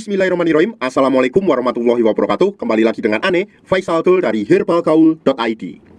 Bismillahirrahmanirrahim. Assalamualaikum warahmatullahi wabarakatuh. Kembali lagi dengan Ane, Faisal Tul dari herbalgaul.id.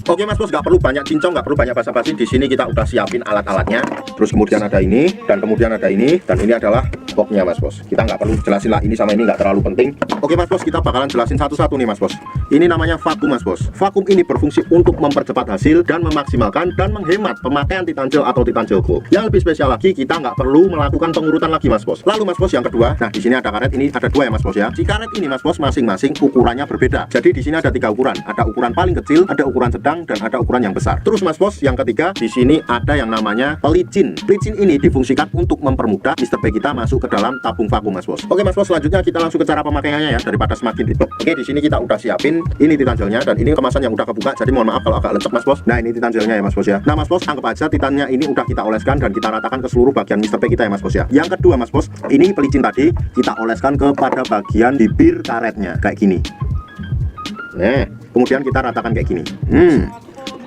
Oke mas bos, nggak perlu banyak cincong, nggak perlu banyak basa-basi. Di sini kita udah siapin alat-alatnya. Terus kemudian ada ini, dan kemudian ada ini, dan ini adalah boxnya mas bos. Kita nggak perlu jelasin lah ini sama ini, nggak terlalu penting. Oke mas bos, kita bakalan jelasin satu-satu nih mas bos. Ini namanya vakum mas bos. Vakum ini berfungsi untuk mempercepat hasil dan memaksimalkan dan menghemat pemakaian Titan Gel atau Titan Gel Go. Yang lebih spesial lagi, kita nggak perlu melakukan pengurutan lagi mas bos. Lalu mas bos yang kedua, nah di sini ada karet, ini ada dua ya mas bos ya. Si karet ini mas bos masing-masing ukurannya berbeda. Jadi di sini ada 3 ukuran. Ada ukuran paling kecil, ada ukuran sedang, dan ada ukuran yang besar. Terus mas bos yang ketiga, di sini ada yang namanya pelicin. Pelicin ini difungsikan untuk mempermudah Mr. P kita masuk ke dalam tabung vakum mas bos. Oke mas bos, selanjutnya kita langsung ke cara pemakaiannya ya, daripada semakin ribet. Oke, di sini kita udah siapin ini Titan Gelnya, dan ini kemasan yang udah kebuka, jadi mohon maaf kalau agak lecek mas bos. Nah ini Titan Gelnya ya mas bos ya. Nah mas bos, anggap aja titannya ini udah kita oleskan dan kita ratakan ke seluruh bagian Mr. P kita ya mas bos ya. Yang kedua mas bos, ini pelicin tadi kita oleskan kepada bagian bibir karetnya kayak gini. Nah kemudian kita ratakan kayak gini.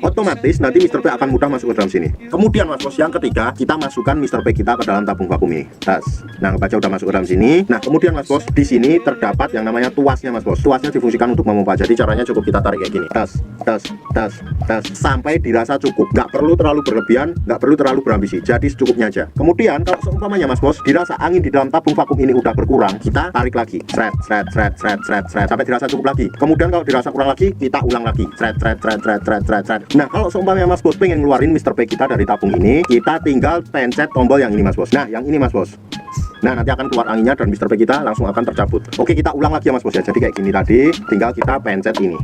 Otomatis nanti Mr. P akan mudah masuk ke dalam sini. Kemudian mas bos yang ketiga, kita masukkan Mr. P kita ke dalam tabung vakum ini. Tas. Nah baca udah masuk ke dalam sini. Nah kemudian mas bos, di sini terdapat yang namanya tuasnya mas bos. Tuasnya difungsikan untuk memompa. Jadi caranya cukup kita tarik kayak gini. Tas, tas, tas, tas, sampai dirasa cukup. Nggak perlu terlalu berlebihan, nggak perlu terlalu berambisi. Jadi secukupnya aja. Kemudian kalau seumpamanya mas bos, dirasa angin di dalam tabung vakum ini udah berkurang, kita tarik lagi. Sret, sret, sret, sret, sret, sret, sampai dirasa cukup lagi. Kemudian kalau dirasa kurang lagi, kita ulang lagi. Sret, sret, sret, sret, sret, sret, sret. Nah kalau seumpamanya mas bos pengen ngeluarin Mr. P kita dari tabung ini, kita tinggal pencet tombol yang ini mas bos. Nah yang ini mas bos. Nah nanti akan keluar anginnya dan Mr. P kita langsung akan tercabut. Oke, kita ulang lagi ya mas bos ya. Jadi kayak gini tadi, tinggal kita pencet ini.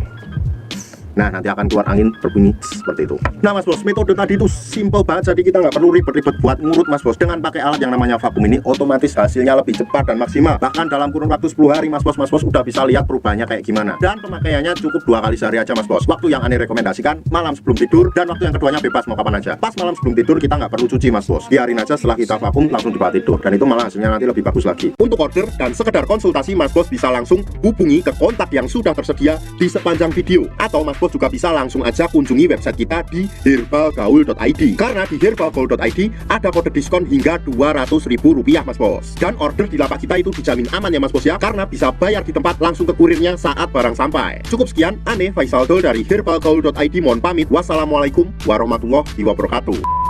Nah nanti akan keluar angin berbunyi seperti itu. Nah mas bos, metode tadi itu simple banget. Jadi kita nggak perlu ribet-ribet buat ngurut mas bos. Dengan pakai alat yang namanya vakum ini, otomatis hasilnya lebih cepat dan maksimal. Bahkan dalam kurun waktu 10 hari mas bos udah bisa lihat perubahannya kayak gimana. Dan pemakaiannya cukup 2 kali sehari aja mas bos. Waktu yang Ane rekomendasikan malam sebelum tidur, dan waktu yang keduanya bebas mau kapan aja. Pas malam sebelum tidur kita nggak perlu cuci mas bos. Biarin aja, setelah kita vakum langsung dibawa tidur. Dan itu malah hasilnya nanti lebih bagus lagi. Untuk order dan sekedar konsultasi mas bos bisa langsung hubungi ke kontak yang sudah tersedia di sepanjang video. Atau mas bos juga bisa langsung aja kunjungi website kita di herbalgaul.id. Karena di herbalgaul.id ada kode diskon hingga Rp200.000 mas bos. Dan order di lapak kita itu dijamin aman ya mas bos ya, karena bisa bayar di tempat langsung ke kurirnya saat barang sampai. Cukup sekian, Ane Faisal Tul dari herbalgaul.id mohon pamit. Wassalamualaikum warahmatullahi wabarakatuh.